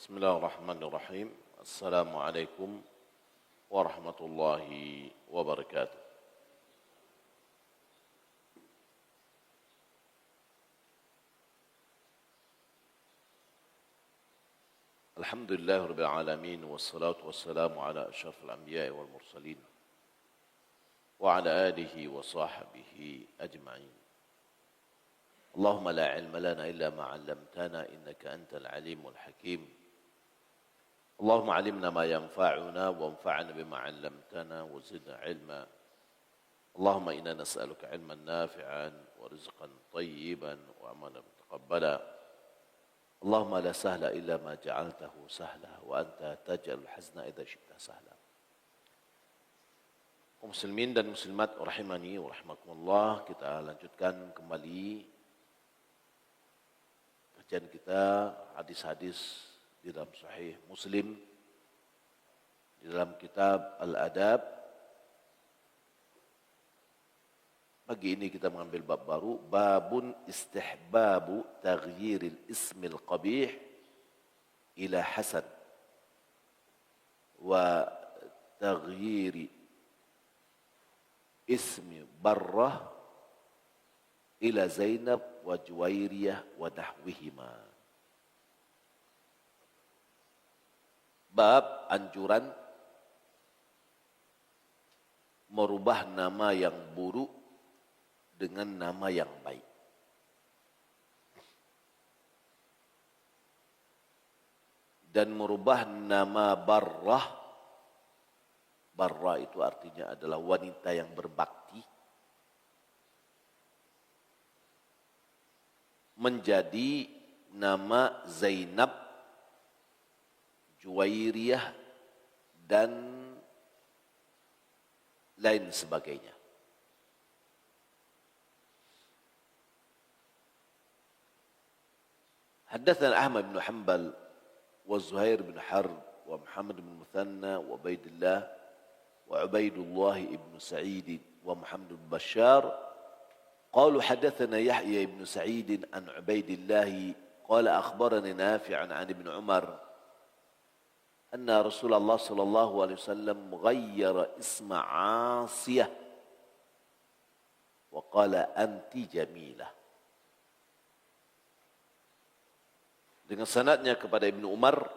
Bismillahirrahmanirrahim. Assalamualaikum warahmatullahi wabarakatuh. Alhamdulillahirabbil alamin wassalatu wassalamu ala asyrafil anbiya'i wal mursalin wa ala alihi wa sahbihi ajma'in. Allahumma la ilma lana illa ma 'allamtana innaka antal alimul hakim. اللهم علمنا ما ينفعنا وانفعنا بما علمتنا وزدنا علما اللهم إنا نسألك علما نافعا ورزقا طيبا وعملا متقبلا اللهم لا سهل إلا ما جعلته سهلا وأنت تجعل الحزن إذا شئت سهلا. Muslimin dan muslimat rahimani wa rahimakumullah, kita lanjutkan kembali kajian kita hadis-hadis di dalam Sahih Muslim, di dalam kitab Al-Adab. Pagi ini kita mengambil bab baru, babun istihbabu taghyiril ismil qabih ila hasan wa taghyiri ismi barrah ila Zainab wa Juwairiyah wa nahwihima. Bab anjuran merubah nama yang buruk dengan nama yang baik. Dan merubah nama Barrah. Barrah itu artinya adalah wanita yang berbakti. Menjadi nama Zainab, Juwairiyah dan lain sebagainya. Haddatsana Ahmad bin Hanbal wa Zuhair bin Harb wa Muhammad bin Muthanna wa Ubaidullah ibn Sa'id wa Muhammad bin Bashar قالوا حدثنا يحيى بن سعيد عن عبيد الله قال أخبرني نافع عن ابن عمر أن رسول الله صلى الله عليه وسلم غير اسم عاصية وقال أنت جميلة. Dengan sanadnya kepada Ibnu Umar,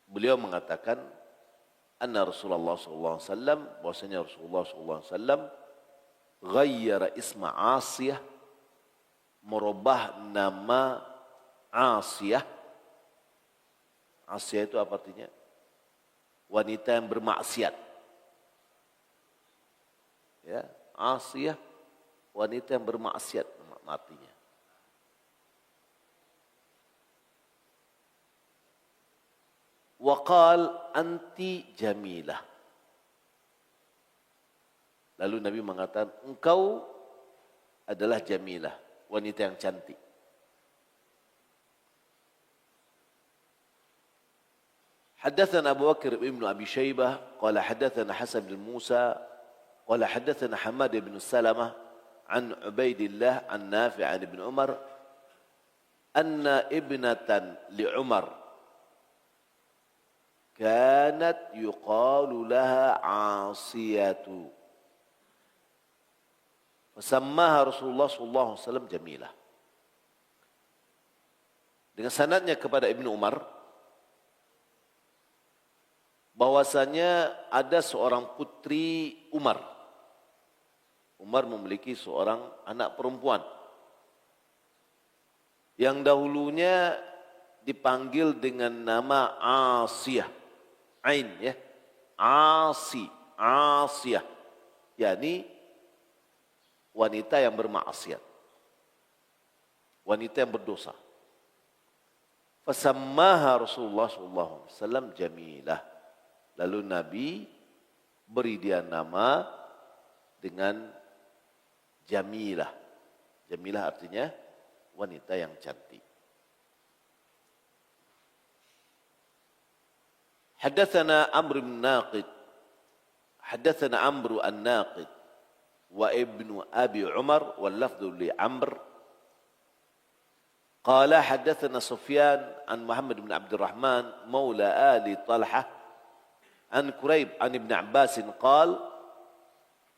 beliau mengatakan anna Rasulullah sallallahu alaihi wasallam, bahwasanya Rasulullah sallallahu alaihi wasallam ghayyara isma Asiyah, merubah nama Asiyah. Asiyah itu apa artinya? Wanita yang bermaksiat. Ya, Asiyah, wanita yang bermaksiat artinya. Waqal anti jamilah. Lalu Nabi mengatakan, engkau adalah jamilah, wanita yang cantik. حدثنا أبو بكر بن أبي شيبة قال حدثنا حسن بن موسى قال حدثنا حماد بن سلمة عن عبيد الله عن نافع عن ابن عمر أن ابنة لعمر كانت يقال لها عاصية فسماها رسول الله صلى الله عليه وسلم جميلة. Dengan sanadnya kepada Ibnu Umar, bahwasanya ada seorang putri Umar. Umar memiliki seorang anak perempuan yang dahulunya dipanggil dengan nama Asiyah. Ain ya. Asiyah. yakni wanita yang bermaksiat. Wanita yang berdosa. Fasammaha Rasulullah sallallahu alaihi wasallam jamilah. Lalu Nabi beri dia nama dengan Jamilah. Jamilah artinya wanita yang cantik. Haddatsana Amr bin Naqid. Haddatsana Amr an-Naqid wa ibnu Abi Umar wal lafdhu li Amr قال حدثنا سفيان عن محمد بن عبد الرحمن مولى آل طلحة عن كريب عن ابن عباس قال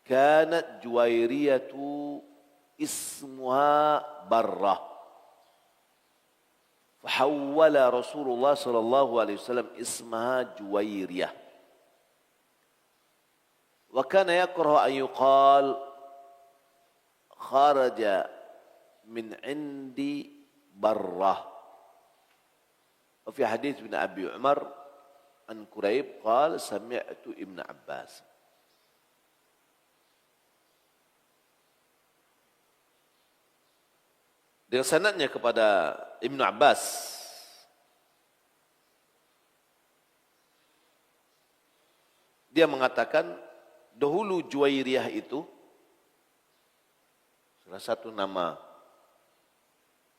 كانت جويرية اسمها برة فحول رسول الله صلى الله عليه وسلم اسمها جويرية وكان يكره أن يقال خرج من عندي برة وفي حديث ابن أبي عمر عن كريب قال سمعت ابن عباس. Dengan sanadnya kepada Ibnu Abbas dia mengatakan dahulu Juwairiyah itu salah satu nama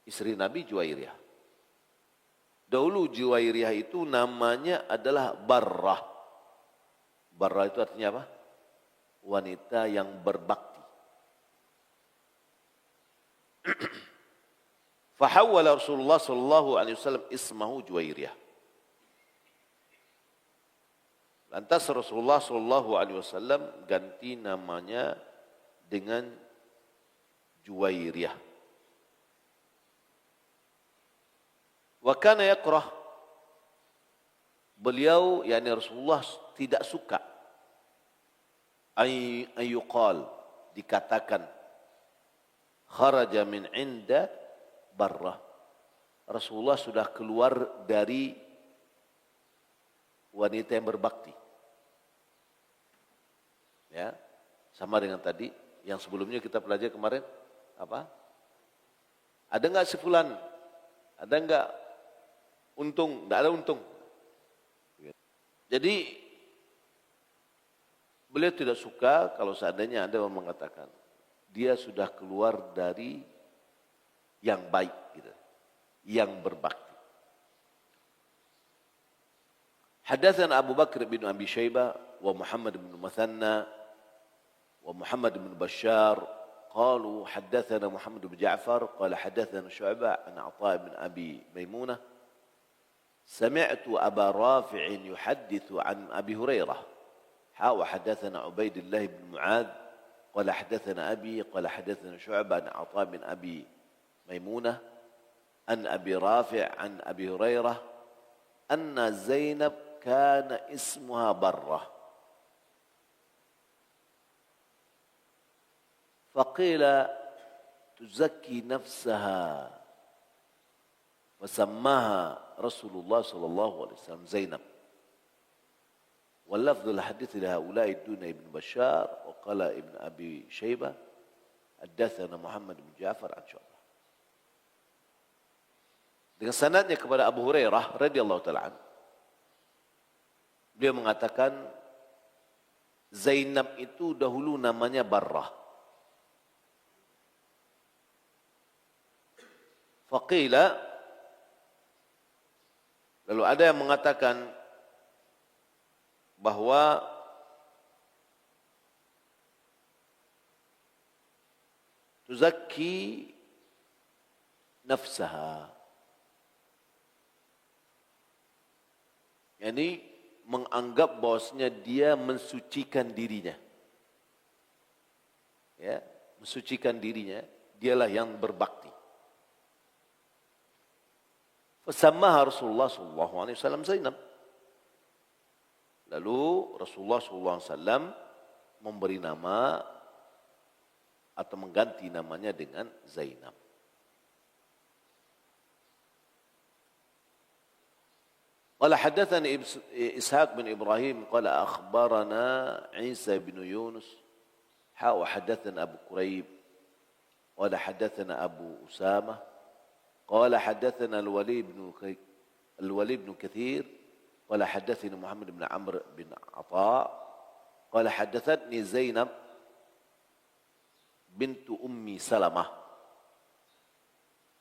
istri Nabi Juwairiyah. Dahulu Juwairiyah itu namanya adalah Barrah. Barrah itu artinya apa? Wanita yang berbakti. Fahawwala Rasulullah sallallahu alaihi wasallam ismahu Juwairiyah. Lantas Rasulullah sallallahu alaihi wasallam ganti namanya dengan Juwairiyah. Wa kana yakrah, beliau yakni Rasulullah tidak suka ayyuqal, dikatakan kharaja min inda Barrah. Rasulullah sudah keluar dari wanita yang berbakti. Ya, sama dengan tadi yang sebelumnya kita pelajari kemarin apa? Ada enggak si fulan? Ada enggak untung? Enggak ada untung. Jadi beliau tidak suka kalau seandainya ada yang mengatakan dia sudah keluar dari yang baik, gitu, yang berbakti. Hadatsana Abu Bakr bin Abi Syaibah wa Muhammad bin Muthanna wa Muhammad bin Bashar qalu hadatsana Muhammad bin Ja'far qala hadatsana Syu'bah an Atha bin Abi Maimunah sami'tu Aba Rafi' yuhaddithu an Abi Hurairah wa hadatsana Ubaidillah bin Mu'adz qala hadatsana Abi qala hadatsana Syu'bah an Atha bin Abi Maimunah an Abi Rafi' an Abi Hurairah anna Zainab kana ismuha Barrah faqila tuzakki nafsaha fasammaha Rasulullah sallallahu alaihi wasallam Zainab واللفظ الحديث لهؤلاء دون ابن بشار وقال ابن أبي شيبة حدثنا محمد بن جعفر عن شعبة. Dengan sanadnya kepada Abu Hurairah radhiyallahu taala anhu, beliau mengatakan Zainab itu dahulu namanya Barrah. Faqila, lalu ada yang mengatakan bahwa tuzakki nafsaha, yakni menganggap bahwasanya dia mensucikan dirinya. Ya, mensucikan dirinya, dialah yang berbakti. Fasammaha Rasulullah sallallahu alaihi wasallam Zainab. Lalu Rasulullah sallallahu alaihi wasallam memberi nama atau mengganti namanya dengan Zainab. قال حدثني إسحاق بن إبراهيم قال أخبرنا عيسى بن يونس وحدثنا أبو كريب قال حدثنا أبو أسامة قال حدثنا الوليد بن كثير قال حدثني محمد بن عمرو بن عطاء قال حدثتني زينب بنت أمي سلمة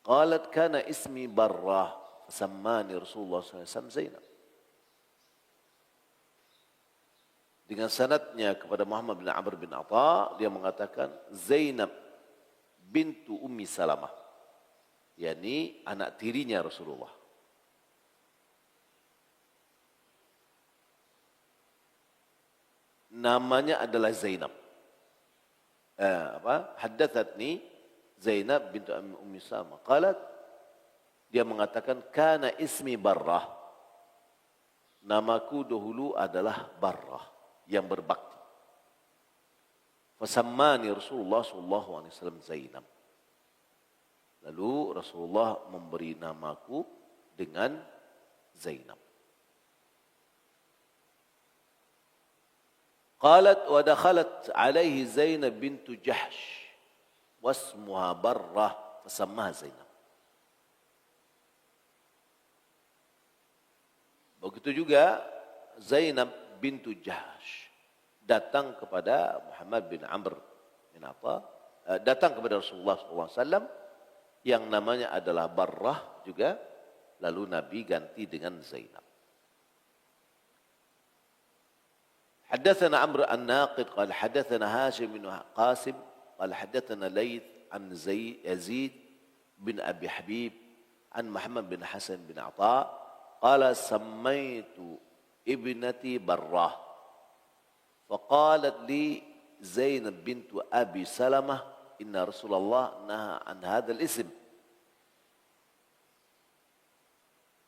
قالت كان اسمي برة Fasammani Rasulullah SAW Zainab. Dengan sanadnya kepada Muhammad bin Amr bin Atha, dia mengatakan Zainab bintu Ummi Salamah. yakni anak tirinya Rasulullah. Namanya adalah Zainab. Haddathatni Zainab bintu Ummi Salama. Qalat, dia mengatakan, kana ismi Barrah. Namaku dahulu adalah Barrah, yang berbakti. Fasammani Rasulullah sallallahu alaihi wasallam Zainab. Lalu Rasulullah memberi namaku dengan Zainab. Qalat wa dakhalat alaihi Zainab bintu Jahsh wasmuha Barrah fasammaha Zainab. Begitu juga Zainab bintu Jahsh datang kepada Muhammad bin Amr bin Atha, datang kepada Rasulullah SAW yang namanya adalah Barrah juga, lalu Nabi ganti dengan Zainab. حدثنا عمرو الناقد قال حدثنا هاشم بن قاسم قال حدثنا ليث عن يزيد بن أبي حبيب عن محمد بن حسن بن عطاء قال سميت ابنتي براه فقالت لي زينب بنت أبي سلمة إن رسول الله نهى عن هذا الاسم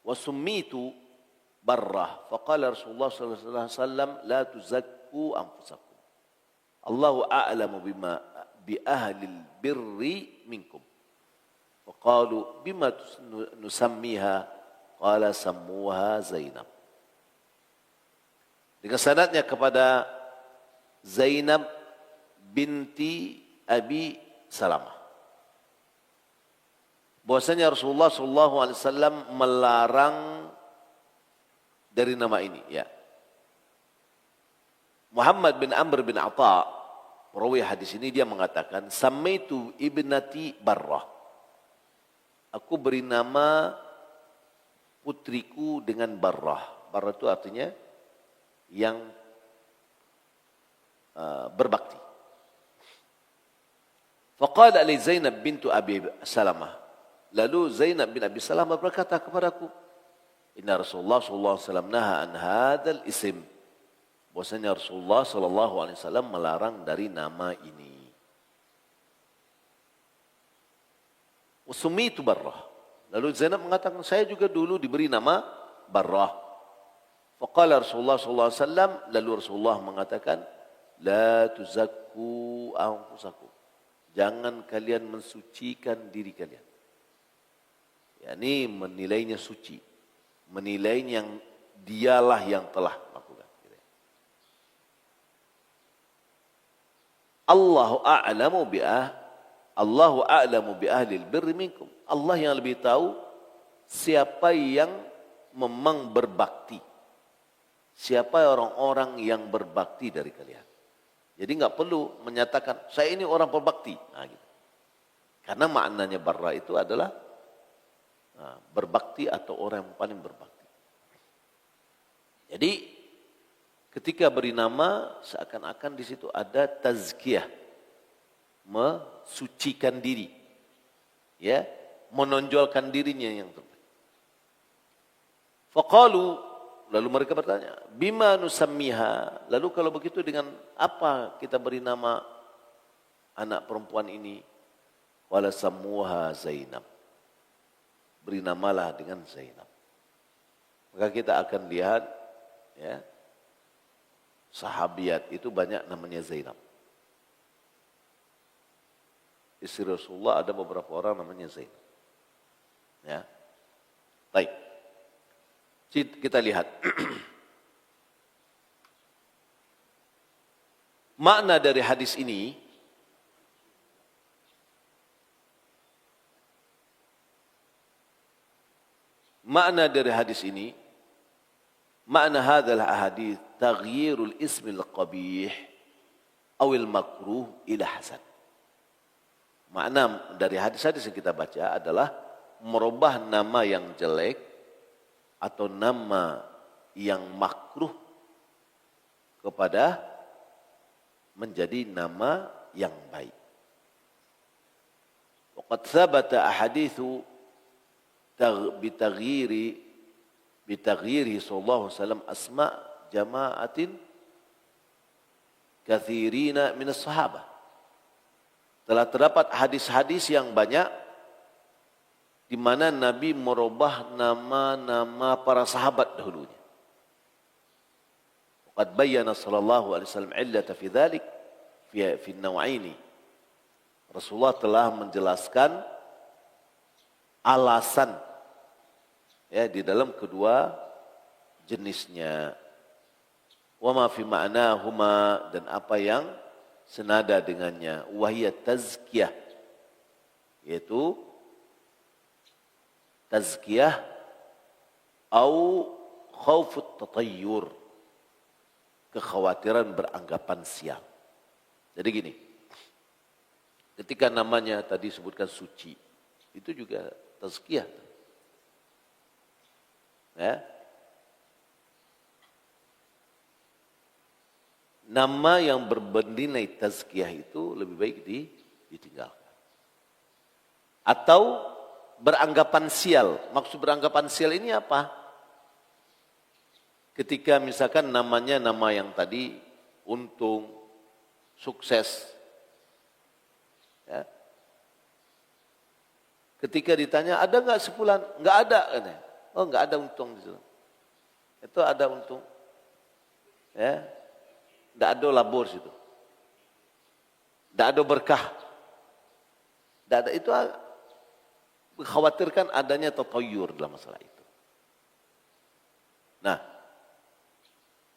وسميت برة فقال رسول الله صلى الله عليه وسلم لا تزكوا أنفسكم الله أعلم بما بأهل البر منكم وقالوا بما نسميها قال سموها زينب. Dengan sanadnya kepada Zainab binti Abi Salamah, bahwasanya Rasulullah SAW melarang dari nama ini, ya. Muhammad bin Amr bin Atha, perawi hadis ini, dia mengatakan, Samaitu ibnati Barrah. Aku beri nama putriku dengan Barrah. Barrah itu artinya yang berbakti. Faqala li Zainab bintu Abi Salamah. Lalu Zainab bin Abi Salamah berkata kepadaku, Inna Rasulullah sallallahu alaihi wasallam naha an hadzal isim. Bahwasanya Rasulullah sallallahu alaihi wasallam melarang dari nama ini. Usumitu Barrah. Lalu Zainab mengatakan, saya juga dulu diberi nama Barrah. Faqala Rasulullah sallallahu alaihi wasallam, lalu Rasulullah mengatakan, la tuzakku anfusakum. Jangan kalian mensucikan diri kalian. yakni menilainya suci, menilai yang dialah yang telah melakukan. Allahu a'lamu bi ahlil birri minkum. Allah yang lebih tahu siapa yang memang berbakti. Siapa orang-orang yang berbakti dari kalian. Jadi enggak perlu menyatakan saya ini orang berbakti. Nah, gitu. Karena maknanya barra itu adalah berbakti atau orang yang paling berbakti. Jadi ketika beri nama seakan-akan di situ ada tazkiyah, mensucikan diri, ya, menonjolkan dirinya yang terbaik. Faqalu, lalu mereka bertanya, bima nusammiha? Lalu kalau begitu dengan apa kita beri nama anak perempuan ini? Wala sammuha Zainab. Beri namalah dengan Zainab. Maka kita akan lihat, ya, sahabiat itu banyak namanya Zainab. Istri Rasulullah ada beberapa orang namanya Zainab. Ya. Baik. Kita lihat. Makna dari hadis ini, makna hadzal ahadits taghyirul ismil qabih awil makruh ila hasan. Makna dari hadis-hadis yang kita baca adalah merubah nama yang jelek atau nama yang makruh kepada menjadi nama yang baik. Waqad thabata ahaditsu bitaghyiri sallallahu alaihi wasallam asma jama'atin kathirina minas sahabah. Telah terdapat hadis-hadis yang banyak di mana Nabi merubah nama-nama para sahabat dahulunya. Qad bayyana sallallahu alaihi wasallam illata fi dzalik fi an-naw'aini. Rasulullah telah menjelaskan alasan ya di dalam kedua jenisnya. Wa ma fi ma'nahuma, dan apa yang senada dengannya. Wahiyat tazkiyah, yaitu tazkiyah au khaufut tatayyur, kekhawatiran beranggapan sial. Jadi gini, ketika namanya tadi sebutkan suci, itu juga tazkiyah. Ya. Nama yang berbernilai tazkiyah itu lebih baik ditinggalkan. Atau beranggapan sial. Maksud beranggapan sial ini apa? Ketika misalkan namanya nama yang tadi untung, sukses. Ya. Ketika ditanya, ada nggak sebulan? Nggak ada. Oh, nggak ada untung di situ. Itu ada untung. Ya. Nggak ada labor situ. Nggak ada berkah. Nggak ada, itu mengkhawatirkan adanya tatayur dalam masalah itu. Nah,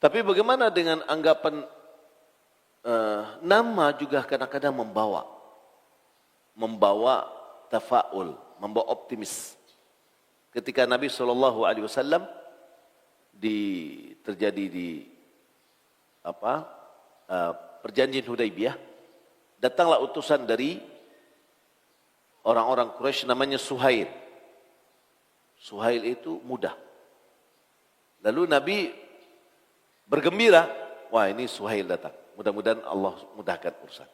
tapi bagaimana dengan anggapan nama juga kadang-kadang membawa tafaul, membawa optimis. Ketika Nabi SAW terjadi di perjanjian Hudaybiyah, datanglah utusan dari orang-orang Quraisy namanya Suhail. Suhail itu mudah. Lalu Nabi bergembira, wah ini Suhail datang. Mudah-mudahan Allah mudahkan urusan.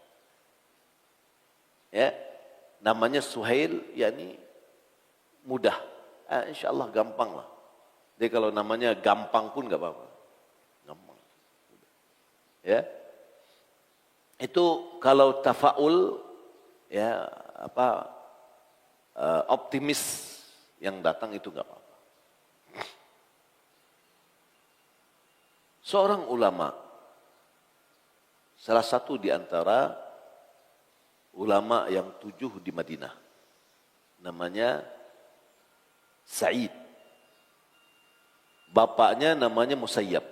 Ya, namanya Suhail, yakni mudah. InsyaAllah gampang lah. Jadi kalau namanya gampang pun gak apa-apa. Gampang. Ya, itu kalau tafaul, ya optimis yang datang itu gak apa-apa. Seorang ulama, salah satu di antara ulama yang 7 di Madinah, namanya Sa'id. Bapaknya namanya Musayyab.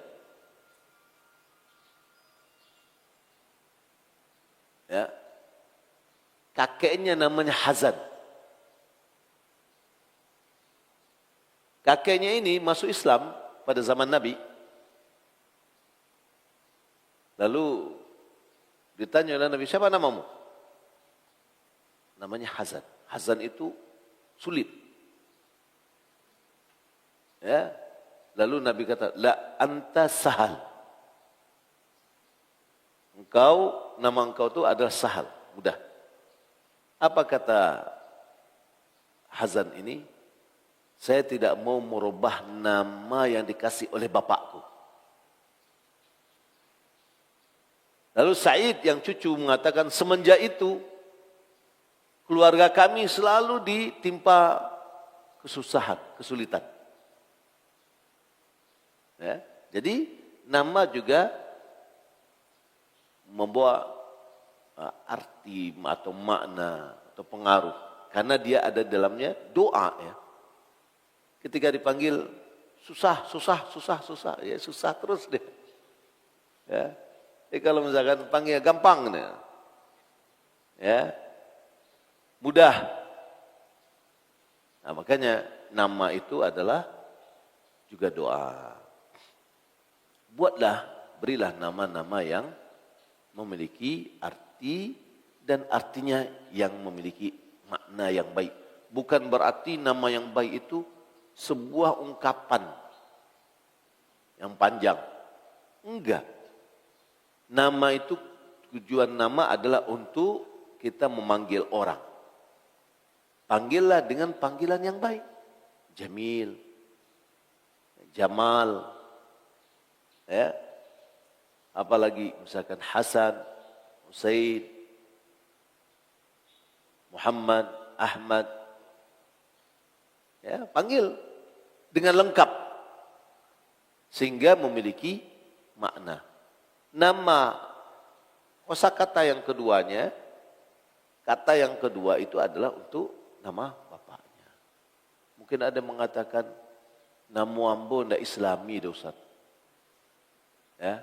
Ya. Kakeknya namanya Hazan. Kakeknya ini masuk Islam pada zaman Nabi. Lalu ditanya oleh Nabi, siapa namamu? Namanya Hazan. Hazan itu sulit. Ya. Lalu Nabi kata, la anta sahal. Nama engkau itu adalah sahal, mudah. Apa kata Hazan ini? Saya tidak mau merubah nama yang dikasih oleh bapakku. Lalu Sa'id yang cucu mengatakan, semenjak itu keluarga kami selalu ditimpa kesusahan, kesulitan. Ya, jadi nama juga membawa arti atau makna atau pengaruh, karena dia ada dalamnya doa. Ya. Ketika dipanggil susah, ya susah terus deh. Ya. Jadi kalau misalkan panggil gampang, ya mudah. Nah, makanya nama itu adalah juga doa. Berilah nama-nama yang memiliki arti dan artinya yang memiliki makna yang baik. Bukan berarti nama yang baik itu sebuah ungkapan yang panjang. Enggak. Nama itu, tujuan nama adalah untuk kita memanggil orang. Panggillah dengan panggilan yang baik. Jamil, Jamal, ya, apalagi misalkan Hasan, Husain, Muhammad, Ahmad, ya, panggil dengan lengkap sehingga memiliki makna. Nama kosakata yang keduanya, kata yang kedua itu adalah untuk nama bapaknya. Mungkin ada yang mengatakan nama ambo ndak Islami dah Ustaz. Ya.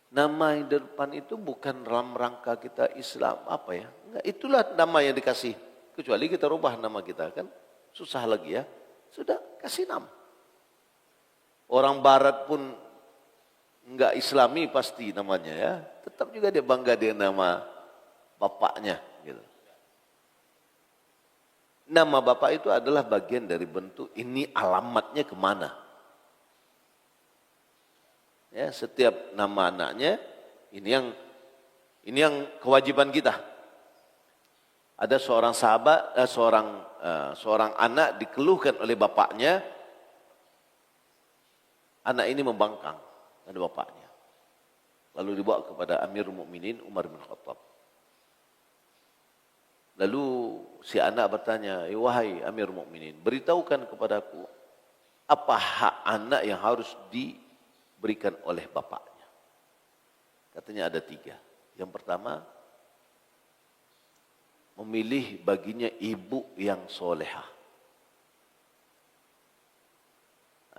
Nama yang di depan itu bukan dalam rangka kita Islam apa ya? Enggak, itulah nama yang dikasih. Kecuali kita rubah nama kita kan susah lagi ya. Sudah kasih nama. Orang barat pun enggak Islami pasti namanya ya. Tetap juga dia bangga dengan nama bapaknya gitu. Nama bapak itu adalah bagian dari bentuk ini alamatnya kemana. Ya, setiap nama anaknya ini yang kewajiban kita. Ada seorang sahabat, seorang anak dikeluhkan oleh bapaknya, anak ini membangkang pada bapaknya. Lalu dibawa kepada Amirul Mukminin Umar bin Khattab. Lalu si anak bertanya, wahai Amirul Mukminin, beritahukan kepadaku apa hak anak yang harus diberikan oleh bapaknya. Katanya ada 3. Yang pertama, memilih baginya ibu yang solehah.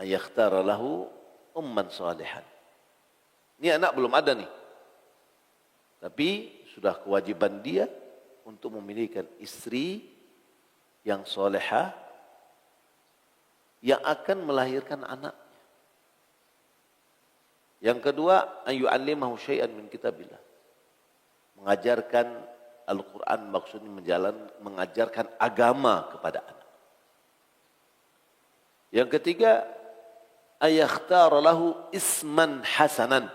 Ayakhtara lahu umman solehan. Ini anak belum ada nih. Tapi sudah kewajiban dia untuk memilihkan istri yang solehah yang akan melahirkan anak. Yang kedua, ayyu'allimahu syai'an min kitabillah. Mengajarkan Al-Quran, maksudnya mengajarkan agama kepada anak. Yang ketiga, ayakhtar lahu isman hasanan.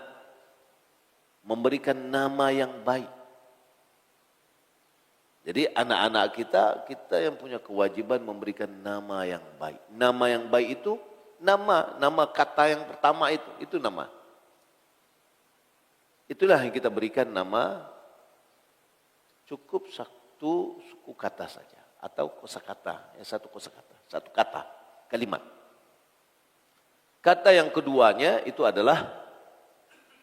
Memberikan nama yang baik. Jadi anak-anak kita yang punya kewajiban memberikan nama yang baik. Nama yang baik itu nama kata yang pertama itu nama. Itulah yang kita berikan nama, cukup satu suku kata saja atau kosakata, satu kosakata, satu kata, kalimat. Kata yang keduanya itu adalah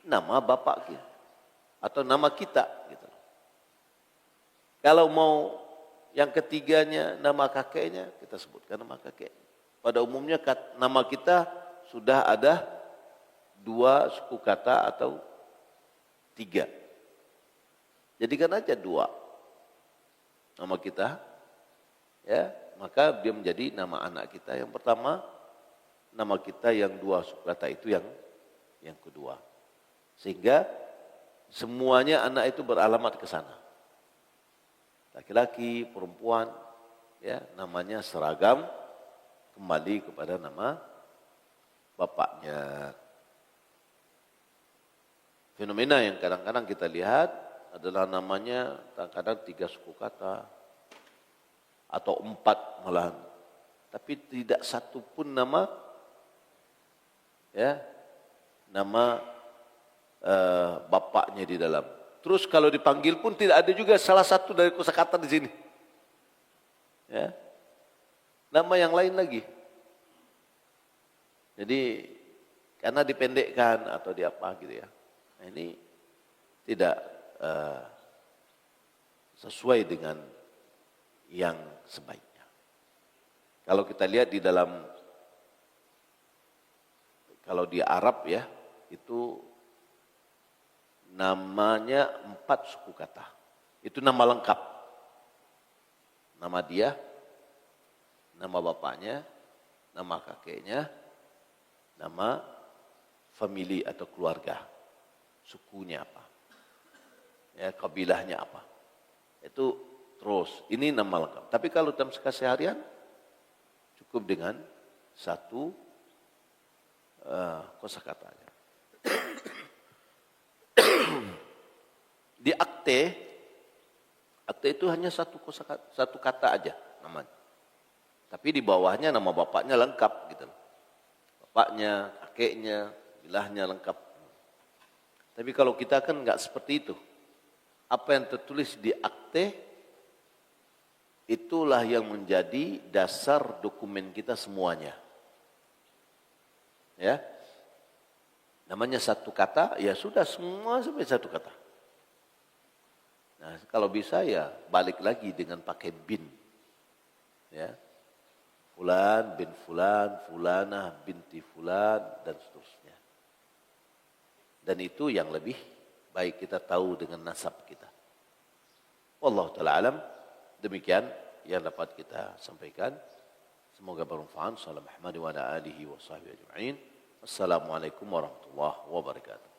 nama bapak kita atau nama kita gitu. Kalau mau yang ketiganya nama kakeknya, kita sebutkan nama kakek. Pada umumnya nama kita sudah ada 2 suku kata atau 3. Jadikan aja 2 nama kita, ya, maka dia menjadi nama anak kita. Yang pertama, nama kita yang 2 suku kata itu yang kedua. Sehingga semuanya anak itu beralamat ke sana. Laki-laki, perempuan, ya, namanya seragam kembali kepada nama bapaknya. Fenomena yang kadang-kadang kita lihat adalah namanya kadang-kadang 3 suku kata atau 4 malahan, tapi tidak satu pun nama, ya, nama bapaknya di dalam. Terus kalau dipanggil pun tidak ada juga salah satu dari kosakata di sini, ya, nama yang lain lagi. Jadi karena dipendekkan atau di apa gitu ya. Nah, ini tidak sesuai dengan yang sebaiknya. Kalau kita lihat di dalam, kalau di Arab ya, itu namanya 4 suku kata. Itu nama lengkap. Nama dia, nama bapaknya, nama kakeknya, nama famili atau keluarga. Sukunya apa. Ya, kabilahnya apa. Itu terus, ini nama lengkap. Tapi kalau dalam keseharian, cukup dengan 1 kosakata. Di akte Akte itu hanya satu kata aja namanya. Tapi di bawahnya nama bapaknya lengkap gitu. Bapaknya, kakeknya, bilahnya lengkap. Tapi kalau kita kan enggak seperti itu. Apa yang tertulis di akte itulah yang menjadi dasar dokumen kita semuanya. Ya. Namanya satu kata, ya sudah semua sampai satu kata. Nah, kalau bisa ya balik lagi dengan pakai bin. Ya. Fulan bin fulan, fulanah binti fulan dan seterusnya. Dan itu yang lebih baik kita tahu dengan nasab kita. Wallahu ta'ala alam. Demikian yang dapat kita sampaikan. Semoga bermanfaat. Assalamualaikum warahmatullahi wabarakatuh.